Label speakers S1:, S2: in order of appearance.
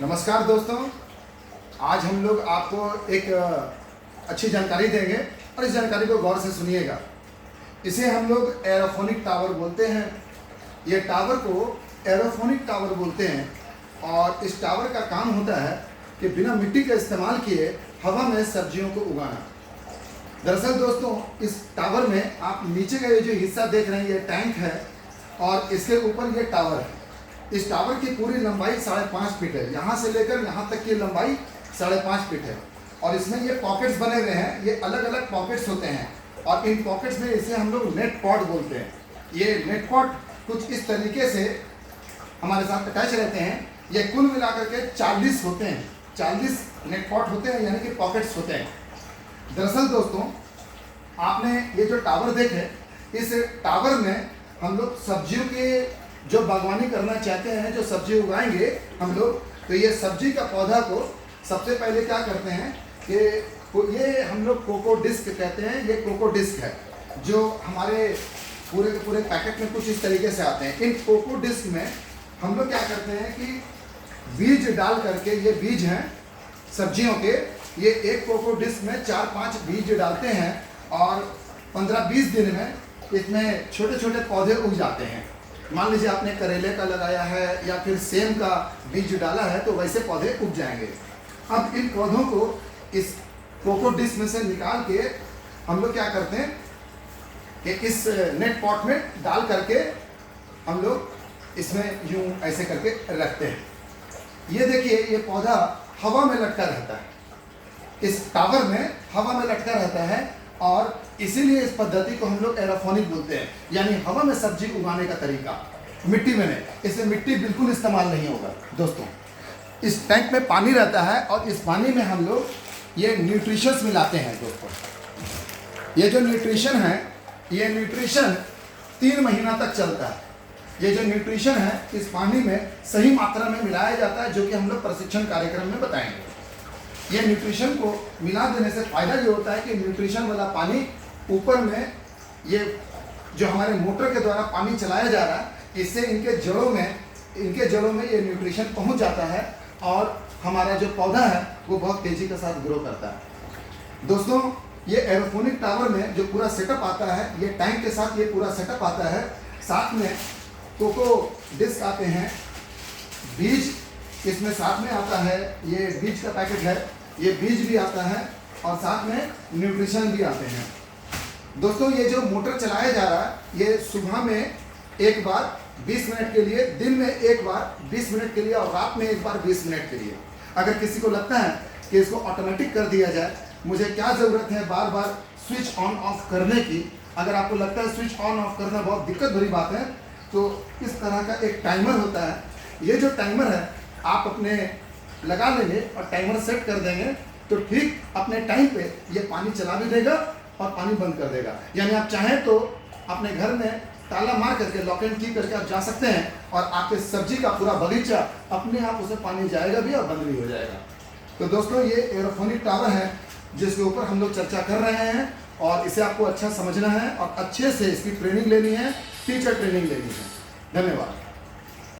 S1: नमस्कार दोस्तों, आज हम लोग आपको एक अच्छी जानकारी देंगे और इस जानकारी को गौर से सुनिएगा। इसे हम लोग एरोफोनिक टावर बोलते हैं। ये टावर को एरोफोनिक टावर बोलते हैं और इस टावर का काम होता है कि बिना मिट्टी का इस्तेमाल किए हवा में सब्जियों को उगाना। दरअसल दोस्तों, इस टावर में आप नीचे का ये जो हिस्सा देख रहे हैं, ये टैंक है और इसके ऊपर ये टावर है। इस टावर की पूरी लंबाई 5.5 फीट है। यहाँ से लेकर यहाँ तक की लंबाई 5.5 फीट है और इसमें ये पॉकेट्स बने हुए हैं। ये अलग अलग पॉकेट्स होते हैं और इन पॉकेट्स में इसे हम लोग नेट पॉट बोलते हैं। ये नेट पॉट कुछ इस तरीके से हमारे साथ अटैच रहते हैं। ये कुल मिलाकर के 40 होते हैं। 40 नेट पॉट होते हैं, यानी कि पॉकेट्स होते हैं। दरअसल दोस्तों, आपने ये जो टावर देखे, इस टावर में हम लोग सब्जियों के जो बागवानी करना चाहते हैं, जो सब्जी उगाएंगे हम लोग, तो ये सब्जी का पौधा को सबसे पहले क्या करते हैं कि ये हम लोग कोको डिस्क कहते हैं। ये कोको डिस्क है जो हमारे पूरे के पूरे पैकेट में कुछ इस तरीके से आते हैं। इन कोको डिस्क में हम लोग क्या करते हैं कि बीज डाल करके, ये बीज हैं सब्जियों के, ये एक कोको डिस्क में 4-5 बीज डालते हैं और 15-20 दिन में इसमें छोटे छोटे पौधे उग जाते हैं। मान लीजिए आपने करेले का लगाया है या फिर सेम का बीज डाला है, तो वैसे पौधे उग जाएंगे। अब इन पौधों को इस कोको डिस्क में से निकाल के हम लोग क्या करते हैं कि इस नेट पॉट में डाल करके हम लोग इसमें यूं ऐसे करके रखते हैं। ये देखिए, ये पौधा हवा में लटका रहता है। इस टावर में हवा में लटका रहता है और इसीलिए इस पद्धति को हम लोग एरोफोनिक बोलते हैं, यानी हवा में सब्जी उगाने का तरीका। मिट्टी में नहीं, इसमें मिट्टी बिल्कुल इस्तेमाल नहीं होगा। दोस्तों, इस टैंक में पानी रहता है और इस पानी में हम लोग ये न्यूट्रिशंस मिलाते हैं। दोस्तों, ये जो न्यूट्रिशन है, ये न्यूट्रिशन 3 महीना तक चलता है। ये जो न्यूट्रिशन है इस पानी में सही मात्रा में मिलाया जाता है, जो कि हम लोग प्रशिक्षण कार्यक्रम में बताएंगे। ये न्यूट्रिशन को मिला देने से फ़ायदा ये होता है कि न्यूट्रिशन वाला पानी ऊपर में, ये जो हमारे मोटर के द्वारा पानी चलाया जा रहा है, इससे इनके जड़ों में ये न्यूट्रिशन पहुंच जाता है और हमारा जो पौधा है वो बहुत तेज़ी के साथ ग्रो करता है। दोस्तों, ये एरोफोनिक टावर में जो पूरा सेटअप आता है, ये टैंक के साथ ये पूरा सेटअप आता है। साथ में कोको डिस्क आते हैं, बीज इसमें साथ में आता है। ये बीज का पैकेट है, ये बीज भी आता है और साथ में न्यूट्रिशन भी आते हैं। दोस्तों, ये जो मोटर चलाया जा रहा है, ये सुबह में एक बार 20 मिनट के लिए, दिन में एक बार 20 मिनट के लिए और रात में एक बार 20 मिनट के लिए। अगर किसी को लगता है कि इसको ऑटोमेटिक कर दिया जाए, मुझे क्या ज़रूरत है बार बार स्विच ऑन ऑफ करने की, अगर आपको लगता है स्विच ऑन ऑफ करना बहुत दिक्कत भरी बात है, तो इस तरह का एक टाइमर होता है। ये जो टाइमर है आप अपने लगा लेंगे और टाइमर सेट कर देंगे, तो ठीक अपने टाइम पे ये पानी चला भी देगा और पानी बंद कर देगा। यानी आप चाहें तो अपने घर में ताला मार करके, लॉक एंड की करके आप जा सकते हैं और आपके सब्जी का पूरा बगीचा अपने आप उसे पानी जाएगा भी और बंद भी हो जाएगा। तो दोस्तों, ये एरोफोनिक टावर है जिसके ऊपर हम लोग चर्चा कर रहे हैं और इसे आपको अच्छा समझना है और अच्छे से इसकी ट्रेनिंग लेनी है, टीचर ट्रेनिंग लेनी है। धन्यवाद।